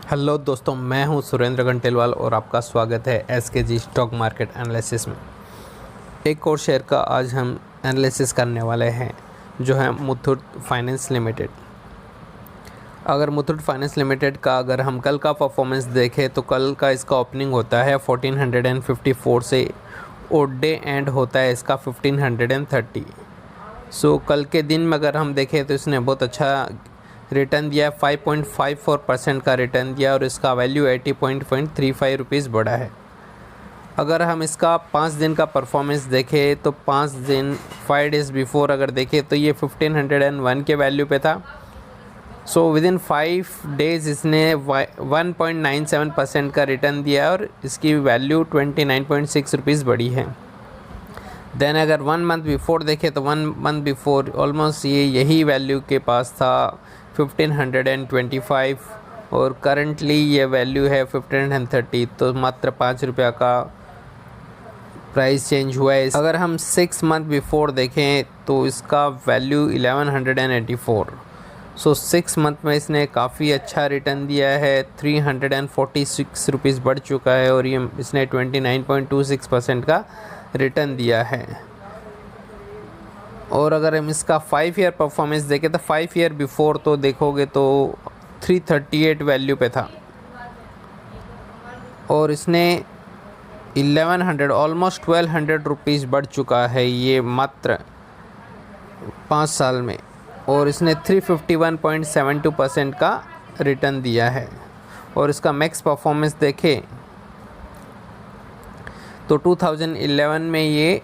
Hello दोस्तों, मैं हूं सुरेंद्र घंटेलवाल और आपका स्वागत है एसकेजी स्टॉक मार्केट एनालिसिस में। एक और शेयर का आज हम एनालिसिस करने वाले हैं जो है मुथूट फाइनेंस लिमिटेड। अगर मुथूट फाइनेंस लिमिटेड का अगर हम कल का परफॉर्मेंस देखें तो कल का इसका ओपनिंग होता है 1454 से और डे एंड होता है इसका 1530। सो कल के दिन में अगर हम देखें तो इसने बहुत अच्छा रिटर्न दिया, 5.54% का रिटर्न दिया और इसका वैल्यू 80.35 रुपीज़ बढ़ा है। अगर हम इसका 5 दिन का परफॉर्मेंस देखें तो 5 दिन 5 डेज़ बिफोर अगर देखें तो ये 1501 के वैल्यू पे था। सो विद इन 5 डेज़ इसने 1.97% का रिटर्न दिया और इसकी वैल्यू 29.6 रुपीज़ बढ़ी है। देन अगर 1 मंथ बिफोर देखें तो 1 मंथ बिफोर ऑलमोस्ट ये यही वैल्यू के पास था 1525 और करंटली ये वैल्यू है 1530, तो मात्र 5 रुपया का प्राइस चेंज हुआ है। अगर हम 6 मंथ बिफोर देखें तो इसका वैल्यू 1184। सो 6 मंथ में इसने काफ़ी अच्छा रिटर्न दिया है, 346 रुपीज़ बढ़ चुका है और ये इसने 29.26% का रिटर्न दिया है। और अगर हम इसका 5 ईयर परफॉर्मेंस देखें तो 5 ईयर बिफोर तो देखोगे तो 338 वैल्यू पे था और इसने 1100 ऑलमोस्ट 1200 रुपीज़ बढ़ चुका है ये मात्र 5 साल में और इसने 351.72% का रिटर्न दिया है। और इसका मैक्स परफॉर्मेंस देखें तो 2011 में ये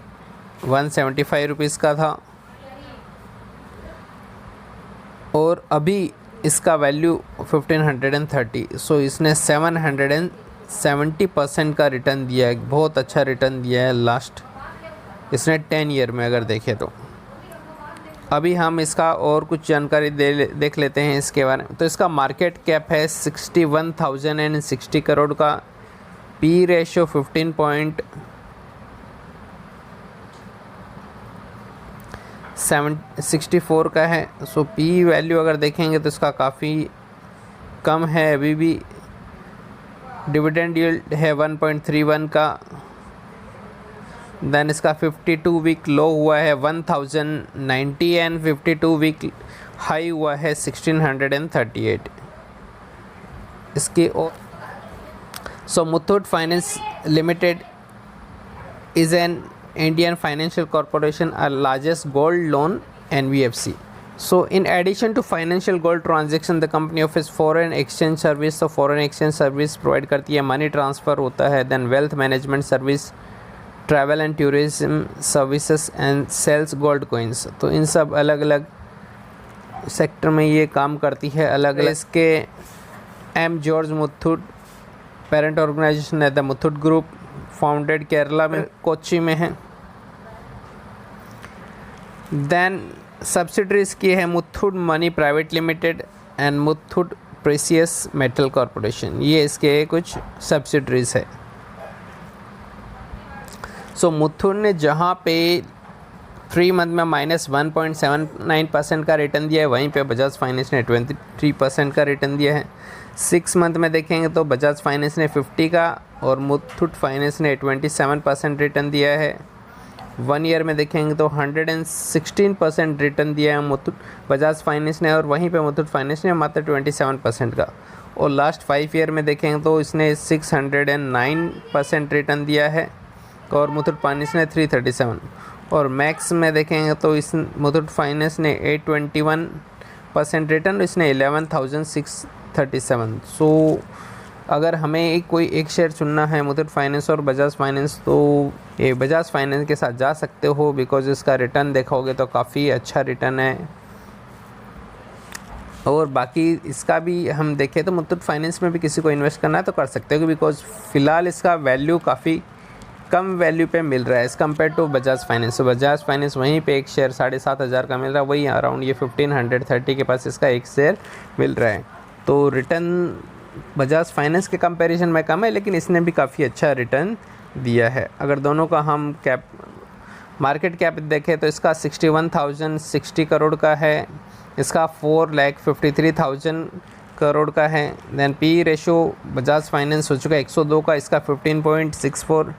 175 रुपीज़ का था और अभी इसका वैल्यू 1530। सो इसने 770% का रिटर्न दिया है, बहुत अच्छा रिटर्न दिया है लास्ट इसने 10 ईयर में अगर देखें तो। अभी हम इसका और कुछ जानकारी देख लेते हैं इसके बारे में। तो इसका मार्केट कैप है 61,060 करोड़ का, पी रेशो 15.64 का है। सो पी वैल्यू अगर देखेंगे तो इसका काफ़ी कम है अभी भी। डिविडेंड यील्ड है 1.31 का। देन इसका 52 वीक लो हुआ है 1090 एंड 52 वीक हाई हुआ है 1638 इसके। और so Muthoot finance limited is an Indian financial corporation, a largest gold loan NBFC. So in addition to financial gold transaction, the company offers foreign exchange service. So foreign exchange service provide करती है, money transfer होता है, then wealth management service, travel and tourism services and sells gold coins. तो इन सब अलग अलग sector में ये काम करती है अलग अलग। इसके M George Muthoot parent organization है the Muthoot group, founded Kerala में कोच्चि में है। देन सब्सिडरीज की है Muthoot money private limited and Muthoot precious metal corporation, ये इसके कुछ सब्सिडरीज है। सो मुथूट ने जहाँ पे 3 मंथ में -1.79% का रिटर्न दिया है, वहीं पे बजाज फाइनेंस ने 23% का रिटर्न दिया है। 6 मंथ में देखेंगे तो बजाज फाइनेंस ने 50 का और मुथूट फाइनेंस ने 27% रिटर्न दिया है। 1 ईयर में देखेंगे तो 116% रिटर्न दिया है मुथूट बजाज फाइनेंस ने और वहीं पे मुथूट फाइनेंस ने मात्र 27% का। और लास्ट 5 ईयर में देखेंगे तो इसने 609% रिटर्न दिया है और मुथूट फाइनेंस ने 337। और मैक्स में देखेंगे तो इस मुथूट फाइनेंस ने 821% रिटर्न, इसने 11,637। सो अगर हमें कोई एक शेयर चुनना है मुथूट फाइनेंस और बजाज फाइनेंस तो ये बजाज फाइनेंस के साथ जा सकते हो, बिकॉज इसका रिटर्न देखोगे तो काफ़ी अच्छा रिटर्न है। और बाकी इसका भी हम देखें तो मुथूट फाइनेंस में भी किसी को इन्वेस्ट करना है तो कर सकते हो, बिकॉज फ़िलहाल इसका वैल्यू काफ़ी कम वैल्यू पे मिल रहा है as compare to Bajaj finance. तो बजाज फाइनेंस वहीं पे एक शेयर 7,500 का मिल रहा है, वही अराउंड ये 1530 के पास इसका एक शेयर मिल रहा है। तो रिटर्न बजाज फाइनेंस के कंपैरिजन में कम है, लेकिन इसने भी काफ़ी अच्छा रिटर्न दिया है। अगर दोनों का हम कैप मार्केट कैप देखें तो इसका 61,060 करोड़ का है, इसका 4,53,000 करोड़ का है। Then P ratio Bajaj finance हो चुका है 102 का, इसका 15.64।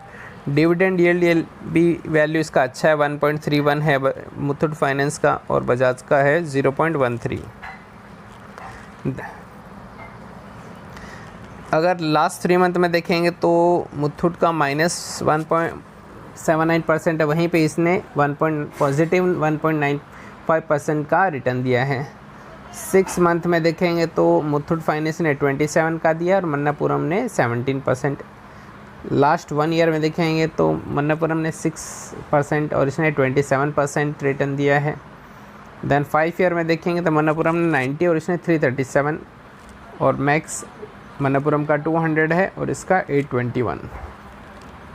डिविडेंड यील्ड भी वैल्यू इसका अच्छा है, 1.31 है मुथूट फाइनेंस का, और बजाज का है 0.13। अगर लास्ट 3 मंथ में देखेंगे तो मुथूट का -1.79% है, वहीं पे इसने पॉजिटिव 1.95% का रिटर्न दिया है। 6 मंथ में देखेंगे तो मुथूट फाइनेंस ने 27 का दिया और मन्नापुरम ने 17%। लास्ट 1 ईयर में देखेंगे तो मन्नापुरम ने 6% और इसने 27% रिटर्न दिया है। देन 5 ईयर में देखेंगे तो मन्नापुरम ने 90 और इसने 337, और मैक्स मन्नापुरम का 200 है और इसका 821।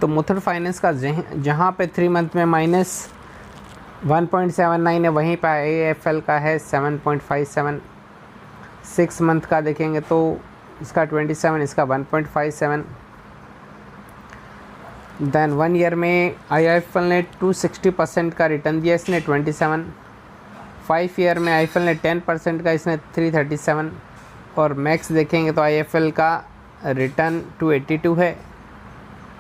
तो मुथूट फाइनेंस का जहाँ पे 3 मंथ में -1.79 है, वहीं पर AFL का है 7.57। 6 मंथ का देखेंगे तो इसका 27, इसका 1.57। देन 1 ईयर में IIFL ने 260% का रिटर्न दिया, इसने 27। 5 ईयर में IIFL ने 10% का, इसने 337। और मैक्स देखेंगे तो IIFL का रिटर्न 282 है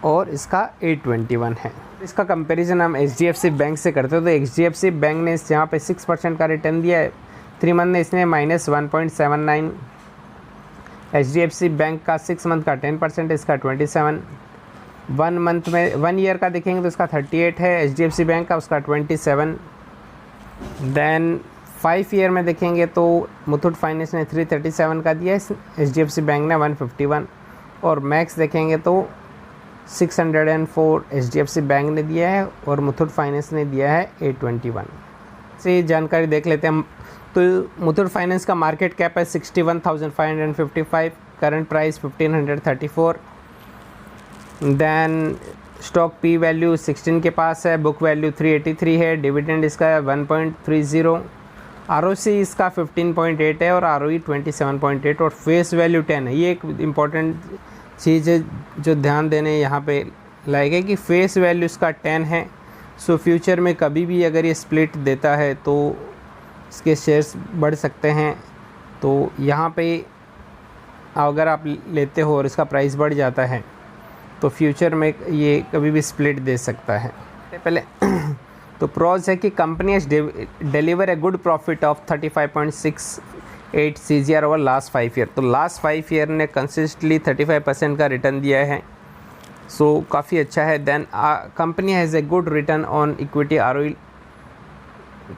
और इसका 821 है। इसका कंपैरिजन हम HDFC बैंक से करते हो तो HDFC बैंक ने यहाँ पे 6% का रिटर्न दिया है, 3 मंथ में इसने -1.79। HDFC बैंक का 6 मंथ का 10%, इसका 27। 1 ईयर का देखेंगे तो इसका 38 है HDFC बैंक का, उसका 27। देन 5 ईयर में देखेंगे तो मुथूट फाइनेंस ने 337 का दिया है, HDFC बैंक ने 151। और मैक्स देखेंगे तो 604 HDFC बैंक ने दिया है और मुथूट फाइनेंस ने दिया है 821। से जानकारी देख लेते हैं हम। तो मुथूट फाइनेंस का मार्केट कैप है 61,555, current price 1534। Then stock P value 16 के पास है, बुक वैल्यू 383 है, डिविडेंड इसका 1.30, ROC इसका 15.8 है और ROE 27.8 और फेस वैल्यू 10 है। ये एक इम्पॉर्टेंट चीज़ है जो ध्यान देने यहाँ पे लायक है कि फेस वैल्यू इसका 10 है। सो फ्यूचर में कभी भी अगर ये स्प्लिट देता है तो इसके शेयर्स बढ़ सकते हैं। तो यहाँ पे अगर आप लेते हो और इसका प्राइस बढ़ जाता है तो फ्यूचर में ये कभी भी स्प्लिट दे सकता है। पहले तो प्रोज है कि company has deliver a good profit of 35.68 CGR over last 5 year. तो लास्ट 5 ईयर ने कंसिस्टेंटली 35% का रिटर्न दिया है, सो काफ़ी अच्छा है। Then company has a good return on equity ROE।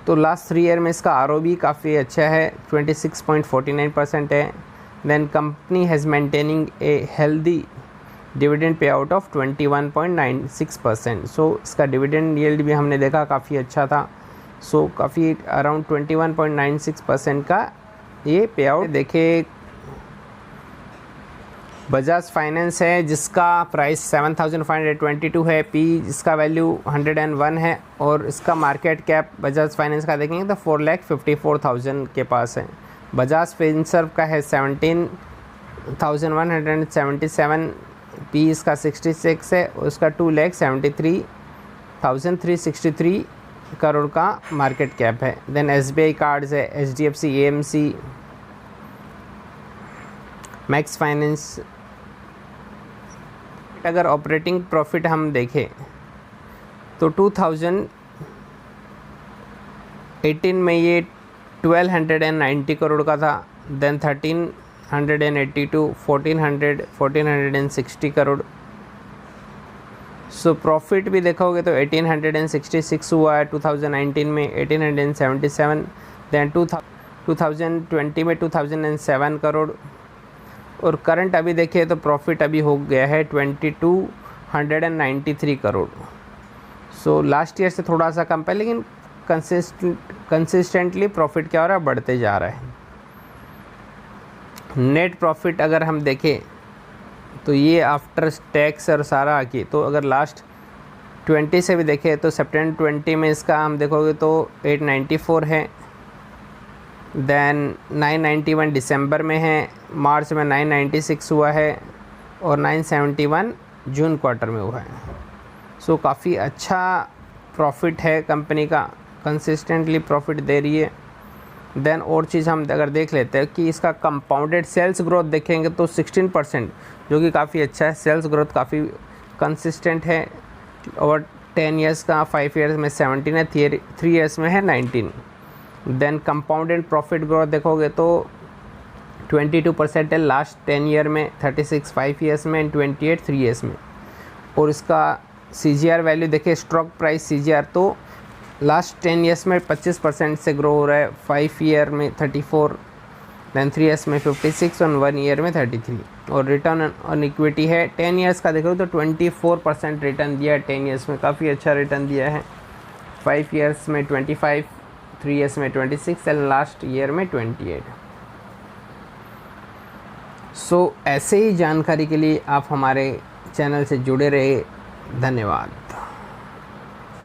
तो लास्ट 3 ईयर में इसका ROE काफ़ी अच्छा है, 26.49% है। Then company has maintaining a healthy dividend pay out of 21.96%। So इसका डिविडेंड यील्ड भी हमने देखा काफ़ी अच्छा था, सो काफ़ी अराउंड 21.96% का ये पे आउट। देखिए बजाज फाइनेंस है जिसका प्राइस 7,522 है, पी इसका वैल्यू 101 है और इसका मार्केट कैप बजाज फाइनेंस का देखेंगे तो 4,54,000 के पास है। बजाज फिनसर्व का है 17,177, पी इसका 66 है और उसका 2,73,363 करोड़ का मार्केट कैप है। देन SBI कार्ड्स है, HDFC AMC, मैक्स फाइनेंस। अगर ऑपरेटिंग प्रॉफिट हम देखें तो 2018 में ये 1,290 करोड़ का था, देन 1,382, 1,400, 1,460 करोड़। सो प्रॉफिट भी देखोगे तो 1,866 हुआ है 2019 में, 1,877, देन 2020 में 2,007 करोड़। और करंट अभी देखिए तो प्रॉफिट अभी हो गया है 2,293 करोड़। सो लास्ट ईयर से थोड़ा सा कम है, लेकिन कंसिस्टेंटली प्रॉफिट क्या हो रहा है, बढ़ते जा रहा है। नेट प्रॉफिट अगर हम देखें तो ये आफ्टर टैक्स और सारा आके, तो अगर लास्ट 20 से भी देखें तो सितंबर 20 में इसका हम देखोगे तो 894 है, देन 991 दिसंबर में है, मार्च में 996 हुआ है और 971 जून क्वार्टर में हुआ है। सो काफ़ी अच्छा प्रॉफिट है कंपनी का, कंसिस्टेंटली प्रॉफिट दे रही है। देन और चीज़ हम अगर देख लेते हैं कि इसका कंपाउंडेड सेल्स ग्रोथ देखेंगे तो 16%, जो कि काफ़ी अच्छा है। सेल्स ग्रोथ काफ़ी कंसिस्टेंट है और 10 ईयर्स का, 5 ईयर्स में 17 है, 3 ईयर्स में है 19। देन कंपाउंडेड प्रॉफिट ग्रोथ देखोगे तो 22% है लास्ट 10 ईयर में, 36 5 ईयर्स में एंड 28 3 ईयर्स में। और इसका CGR वैल्यू देखिए, स्टॉक प्राइस CGR, तो लास्ट 10 ईयर्स में 25% से ग्रो हो रहा है, 5 ईयर में 34, दैन 3 ईयर्स में 56 और 1 ईयर में 33। और रिटर्न ऑन इक्विटी है 10 ईयर्स का देखो तो 24% रिटर्न दिया है 10 ईयर्स में, काफ़ी अच्छा रिटर्न दिया है। 5 ईयर्स में 25, 3 ईयर्स में 26 एंड लास्ट ईयर में 28। सो ऐसे ही जानकारी के लिए आप हमारे चैनल से जुड़े रहे। धन्यवाद।